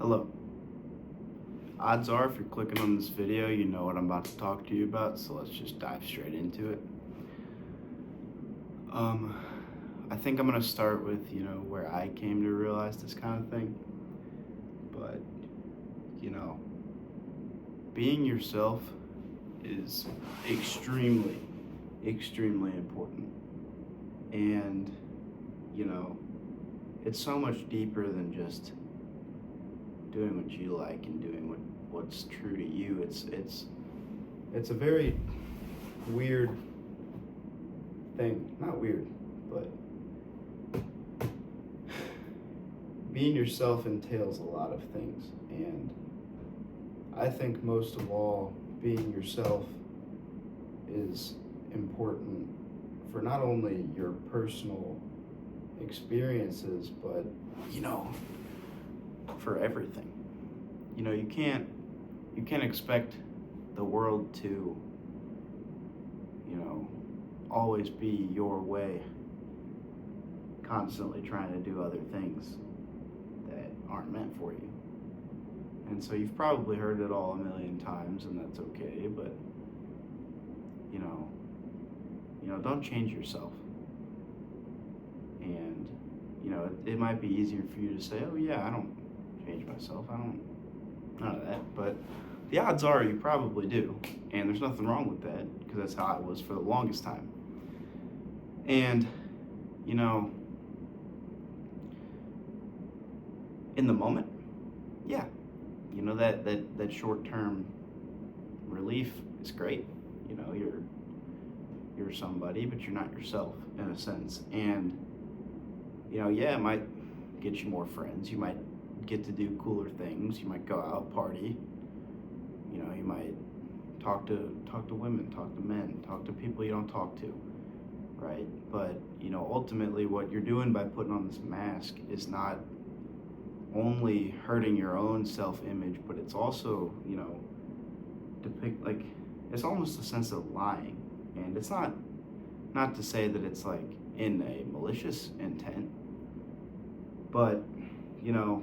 Hello. Odds are, if you're clicking on this video, you know what I'm about to talk to you about, so let's just dive straight into it. Um, I think I'm gonna start with, where I came to realize this kind of thing. But, you know, being yourself is extremely, extremely important. And, you know, it's so much deeper than just doing what you like and doing what's true to you. It's a very weird thing. Not weird, but being yourself entails a lot of things. And I think most of all, being yourself is important for not only your personal experiences, but, you know, for everything. You can't expect the world to, always be your way, constantly trying to do other things that aren't meant for you. And so you've probably heard it all a million times, and that's okay, but you know, don't change yourself. And it might be easier for you to say, "Oh yeah, I don't change myself. I don't none of that." But the odds are you probably do, and there's nothing wrong with that because that's how it was for the longest time. And you know, in the moment, yeah, that short-term relief is great. You're somebody, but you're not yourself in a sense. And yeah, it might get you more friends. You might get to do cooler things. You might go out, party. You might talk to women, talk to men, talk to people you don't talk to, right? But ultimately, what you're doing by putting on this mask is not only hurting your own self-image, but it's also depict like it's almost a sense of lying. And it's not to say that it's like in a malicious intent, but you know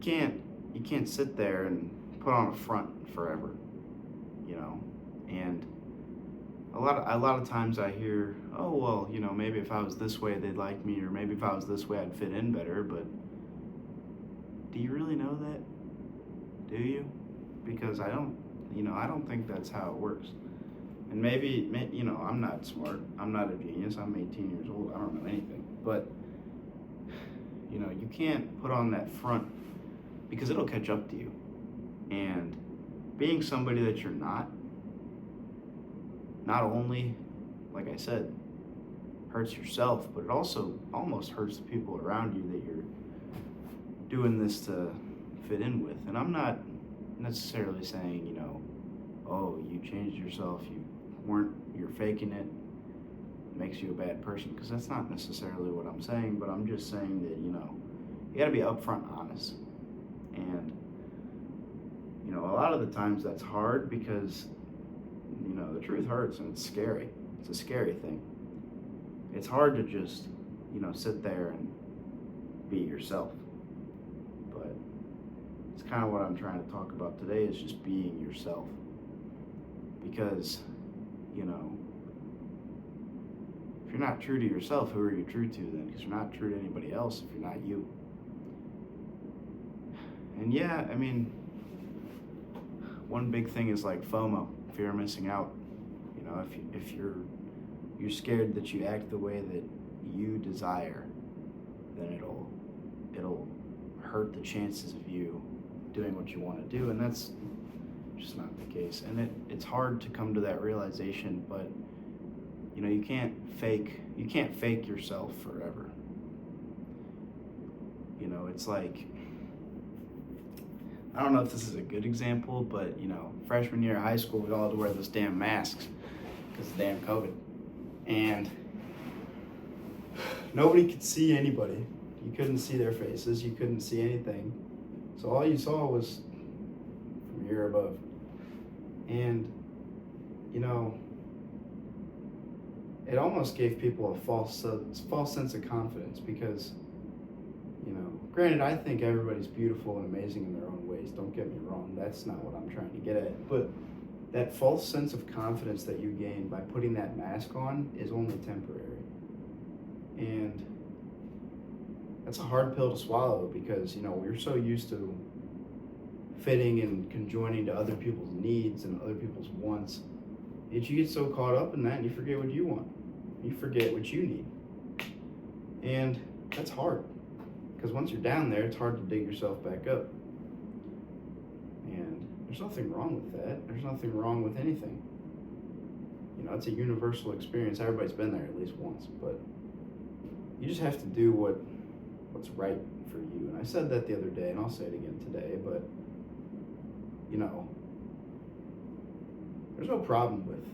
you can't sit there and put on a front forever, you know and a lot of times I hear, "Oh well, maybe if I was this way they'd like me, or maybe if I was this way I'd fit in better." But do you really know that? Do you? Because I don't think that's how it works. And maybe, I'm not smart. I'm not a genius. I'm 18 years old. I don't know anything. But you can't put on that front because it'll catch up to you. And being somebody that you're not only, like I said, hurts yourself, but it also almost hurts the people around you that you're doing this to fit in with. And I'm not necessarily saying, "Oh, you changed yourself, you're faking it, makes you a bad person," because that's not necessarily what I'm saying. But I'm just saying that, you got to be upfront and honest. And, a lot of the times that's hard because, the truth hurts and it's scary. It's a scary thing. It's hard to just, sit there and be yourself. But it's kind of what I'm trying to talk about today is just being yourself. Because, if you're not true to yourself, who are you true to then? Because you're not true to anybody else if you're not you. And yeah, I mean, one big thing is like FOMO, fear of missing out. If you're scared that you act the way that you desire, then it'll hurt the chances of you doing what you want to do, and that's just not the case. And it's hard to come to that realization, but you can't fake yourself forever. It's like, I don't know if this is a good example, but freshman year of high school, we all had to wear those damn masks because of damn COVID, and nobody could see anybody. You couldn't see their faces. You couldn't see anything. So all you saw was from here above. And it almost gave people a false sense of confidence because Granted, I think everybody's beautiful and amazing in their own ways. Don't get me wrong. That's not what I'm trying to get at. But that false sense of confidence that you gain by putting that mask on is only temporary. And that's a hard pill to swallow because, we're so used to fitting and conjoining to other people's needs and other people's wants that you get so caught up in that and you forget what you want. You forget what you need. And that's hard. Because once you're down there, it's hard to dig yourself back up. And there's nothing wrong with that. There's nothing wrong with anything. It's a universal experience. Everybody's been there at least once. But you just have to do what's right for you. And I said that the other day, and I'll say it again today. But, there's no problem with,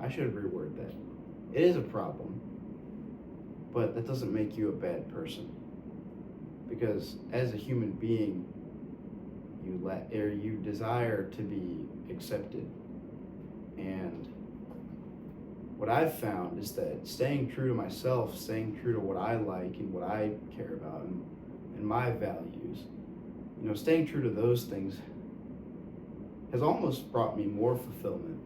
I should reword that. It is a problem. But that doesn't make you a bad person. Because as a human being, you desire to be accepted. And what I've found is that staying true to myself, staying true to what I like and what I care about and my values, staying true to those things has almost brought me more fulfillment.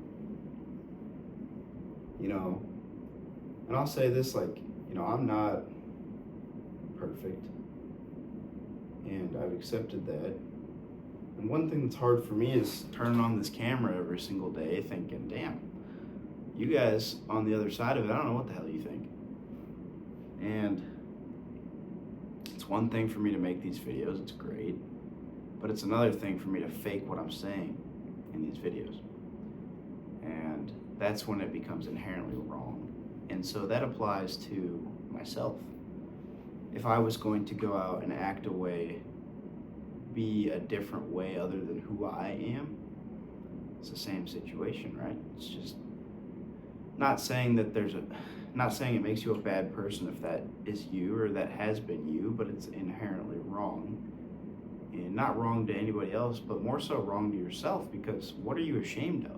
And I'll say this, I'm not perfect, and I've accepted that. And one thing that's hard for me is turning on this camera every single day thinking, damn, you guys on the other side of it, I don't know what the hell you think. And it's one thing for me to make these videos, it's great, but it's another thing for me to fake what I'm saying in these videos. And that's when it becomes inherently wrong. And so that applies to myself. If I was going to go out and act a way, be a different way other than who I am, it's the same situation, right? It's just not saying that not saying it makes you a bad person if that is you or that has been you, but it's inherently wrong. And not wrong to anybody else, but more so wrong to yourself, because what are you ashamed of?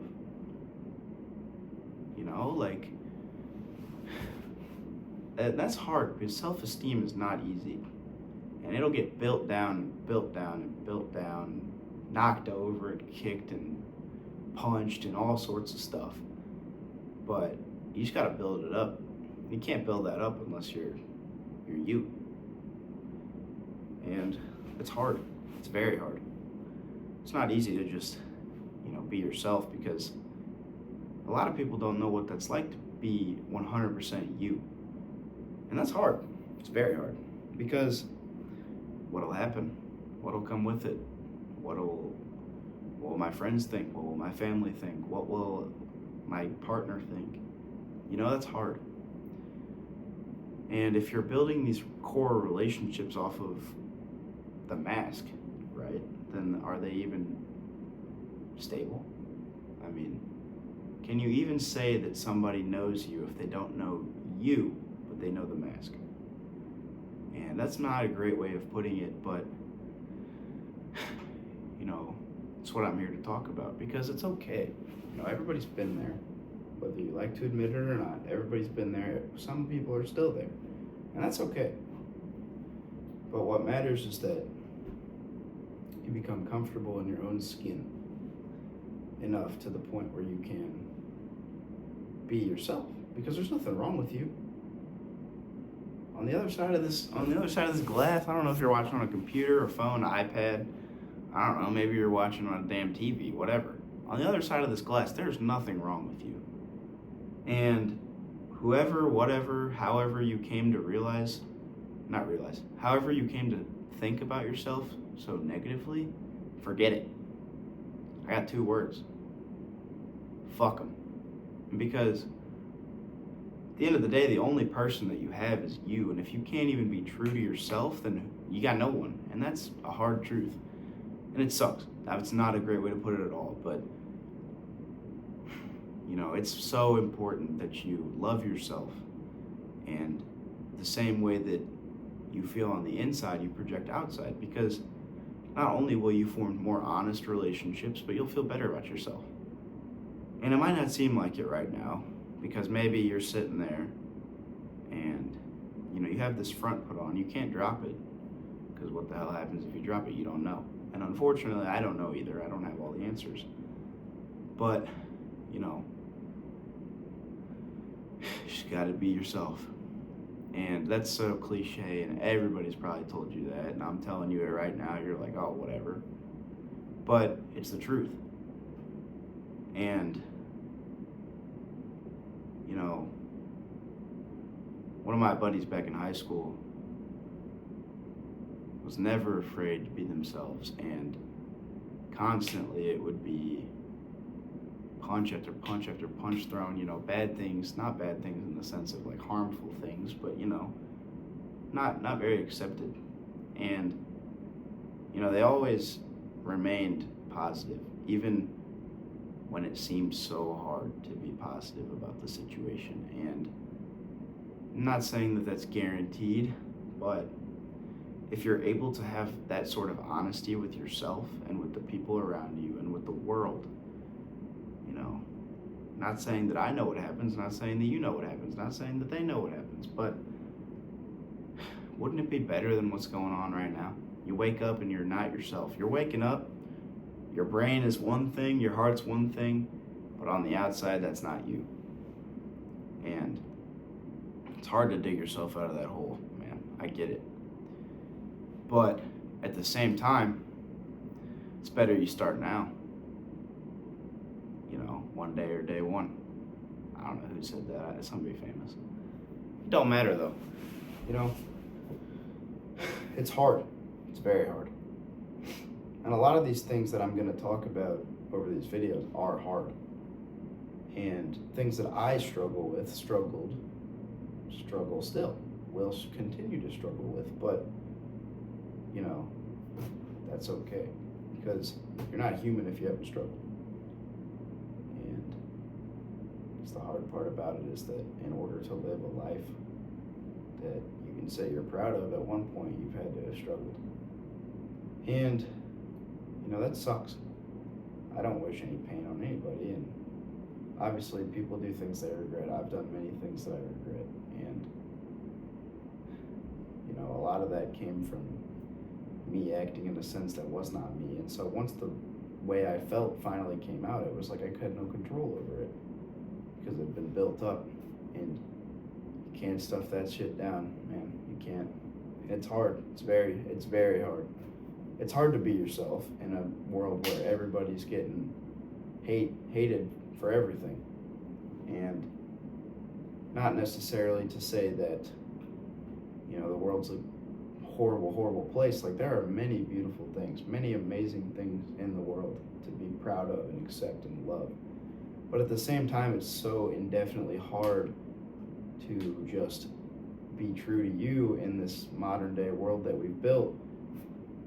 That's hard because self-esteem is not easy. And it'll get built down, knocked over and kicked and punched and all sorts of stuff. But you just gotta build it up. You can't build that up unless you're you. And it's hard. It's very hard. It's not easy to just, be yourself, because a lot of people don't know what that's like to be 100% you. And that's hard. It's very hard. Because what'll happen? What'll come with it? What will my friends think? What will my family think? What will my partner think? That's hard. And if you're building these core relationships off of the mask, right, then are they even stable? I mean, can you even say that somebody knows you if they don't know you, but they know the mask? And that's not a great way of putting it, but it's what I'm here to talk about, because it's okay. Everybody's been there, whether you like to admit it or not. Everybody's been there. Some people are still there, and that's okay. But what matters is that you become comfortable in your own skin enough to the point where you can be yourself, because there's nothing wrong with you. On the other side of this glass, I don't know if you're watching on a computer, a phone, an iPad, I don't know, maybe you're watching on a damn TV, whatever. On the other side of this glass, there's nothing wrong with you. And however you came to however you came to think about yourself so negatively, forget it. I got 2 words. Fuck them. Because at the end of the day, the only person that you have is you. And if you can't even be true to yourself, then you got no one. And that's a hard truth. And it sucks. It's not a great way to put it at all. But, it's so important that you love yourself. And the same way that you feel on the inside, you project outside. Because not only will you form more honest relationships, but you'll feel better about yourself. And it might not seem like it right now, because maybe you're sitting there and you have this front put on. You can't drop it, because what the hell happens if you drop it? You don't know. And unfortunately, I don't know either. I don't have all the answers. But, you just got to be yourself. And that's so cliche, and everybody's probably told you that, and I'm telling you it right now. You're like, oh, whatever. But it's the truth. And, one of my buddies back in high school was never afraid to be themselves, and constantly it would be punch after punch after punch thrown, bad things, not bad things in the sense of like harmful things, but not very accepted. And they always remained positive, even when it seemed so hard to be positive about the situation. And I'm not saying that that's guaranteed, but if you're able to have that sort of honesty with yourself and with the people around you and with the world, not saying that I know what happens, not saying that you know what happens, not saying that they know what happens, but wouldn't it be better than what's going on right now? You wake up and you're not yourself. You're waking up, your brain is one thing, your heart's one thing, but on the outside, that's not you. And it's hard to dig yourself out of that hole, man. I get it. But at the same time, it's better you start now. One day or day one. I don't know who said that. It's somebody famous. It don't matter though. It's hard. It's very hard. And a lot of these things that I'm going to talk about over these videos are hard. And things that I struggle with, struggle still, will continue to struggle with. But, that's okay. Because you're not human if you haven't struggled. And the hard part about it is that in order to live a life that you can say you're proud of, at one point you've had to have struggled. And, that sucks. I don't wish any pain on anybody, and obviously people do things they regret. I've done many things that I regret, and, a lot of that came from me acting in a sense that was not me. And so once the way I felt finally came out, it was like I had no control over it because it had been built up, and you can't stuff that shit down, man. You can't. It's hard. It's very hard. It's hard to be yourself in a world where everybody's getting hated for everything. And not necessarily to say that, the world's a horrible, horrible place. Like, there are many beautiful things, many amazing things in the world to be proud of and accept and love. But at the same time, it's so indefinitely hard to just be true to you in this modern day world that we've built.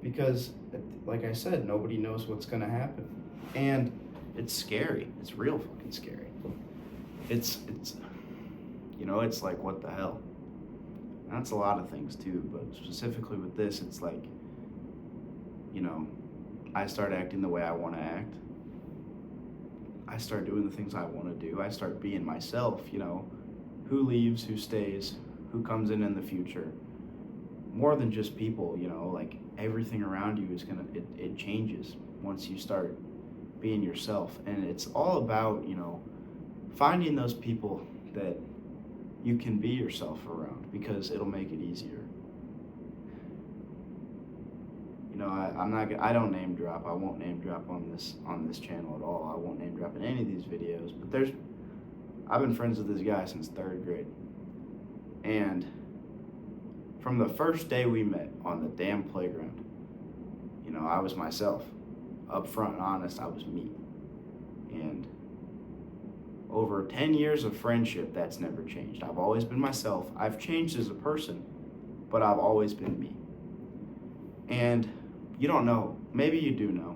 Because, like I said, nobody knows what's going to happen. And it's scary. It's real fucking scary. It's like, what the hell? And that's a lot of things too, but specifically with this, it's like, I start acting the way I want to act. I start doing the things I want to do. I start being myself, who leaves, who stays, who comes in the future. More than just people, like everything around you is it changes once you start being yourself. And it's all about, finding those people that you can be yourself around, because it'll make it easier. I don't name drop. I won't name drop on this channel at all. I won't name drop in any of these videos, but I've been friends with this guy since 3rd grade. And from the first day we met on the damn playground, I was myself. Up front and honest, I was me. And over 10 years of friendship, that's never changed. I've always been myself. I've changed as a person, but I've always been me. And you don't know, maybe you do know,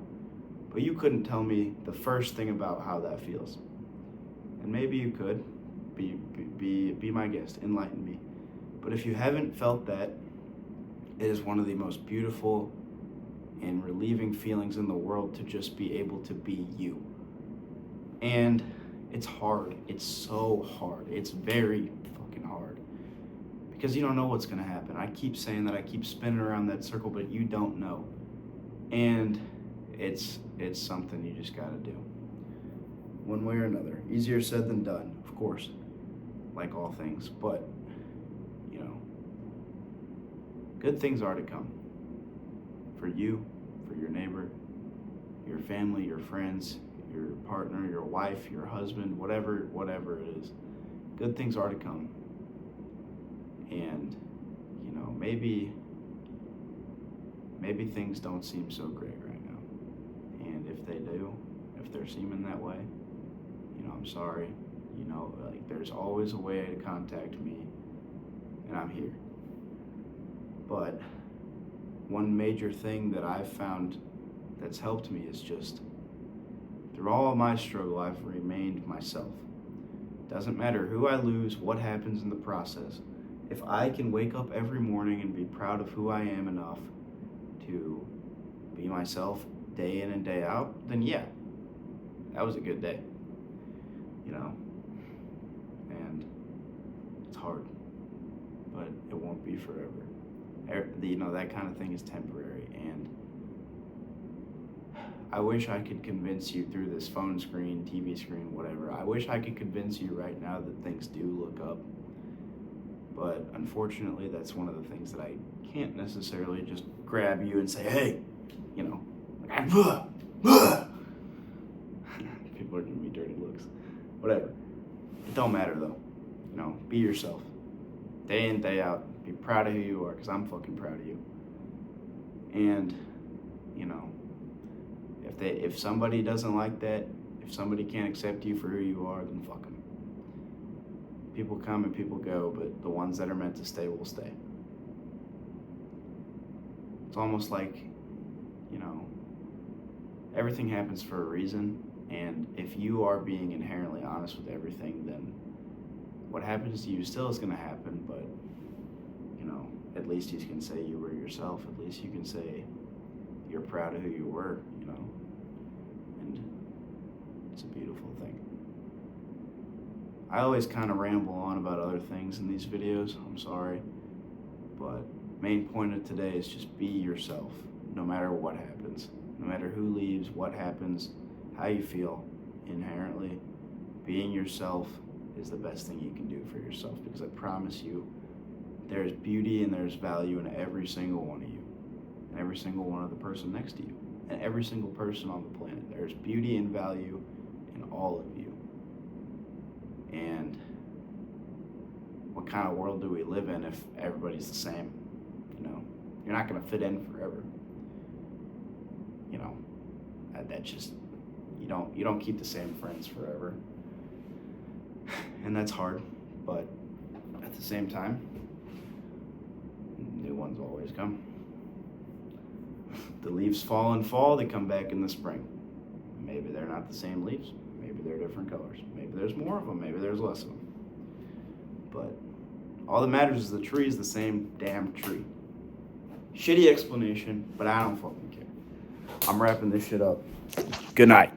but you couldn't tell me the first thing about how that feels. And maybe you could. Be my guest, enlighten me. But if you haven't felt that, it is one of the most beautiful and relieving feelings in the world to just be able to be you. And it's hard. It's so hard. It's very fucking hard. because you don't know what's going to happen. I keep saying that, I keep spinning around that circle, but you don't know. And it's something you just got to do. One way or another. Easier said than done, of course, like all things. But, you know, good things are to come. For you, for your neighbor, your family, your friends, your partner, your wife, your husband, whatever it is. Good things are to come. And, you know, maybe things don't seem so great right now. And if they do, if they're seeming that way, you know, I'm sorry. You know, like, there's always a way to contact me, and I'm here. But one major thing that I've found that's helped me is just, through all of my struggle, I've remained myself. Doesn't matter who I lose, what happens in the process. If I can wake up every morning and be proud of who I am enough to be myself day in and day out, then yeah, that was a good day, you know. And it's hard, but it won't be forever. You know, that kind of thing is temporary, and I wish I could convince you through this phone screen, TV screen, whatever. I wish I could convince you right now that things do look up. But unfortunately, that's one of the things that I can't necessarily just grab you and say, hey, you know, like, people are giving me dirty looks. Whatever. It don't matter though. You know, be yourself. Day in, day out. Be proud of who you are, because I'm fucking proud of you. And, you know, if somebody doesn't like that, if somebody can't accept you for who you are, then fuck them. People come and people go, but the ones that are meant to stay will stay. It's almost like, you know, everything happens for a reason, and if you are being inherently honest with everything, then what happens to you still is going to happen, but, you know, at least you can say you were yourself. At least you can say you're proud of who you were, you know, and it's a beautiful thing. I always kind of ramble on about other things in these videos, I'm sorry, but main point of today is just be yourself, no matter what happens, no matter who leaves, what happens, how you feel. Inherently, being yourself is the best thing you can do for yourself, because I promise you, there's beauty and there's value in every single one of you, and every single one of the person next to you, and every single person on the planet. There's beauty and value in all of you. And what kind of world do we live in if everybody's the same? You know, you're not going to fit in forever. You know, that just, you don't keep the same friends forever. And that's hard, but at the same time, new ones always come. The leaves fall in fall, they come back in the spring. Maybe they're not the same leaves. Maybe they're different colors. Maybe there's more of them. Maybe there's less of them. But all that matters is the tree is the same damn tree. Shitty explanation, but I don't fucking care. I'm wrapping this shit up. Good night.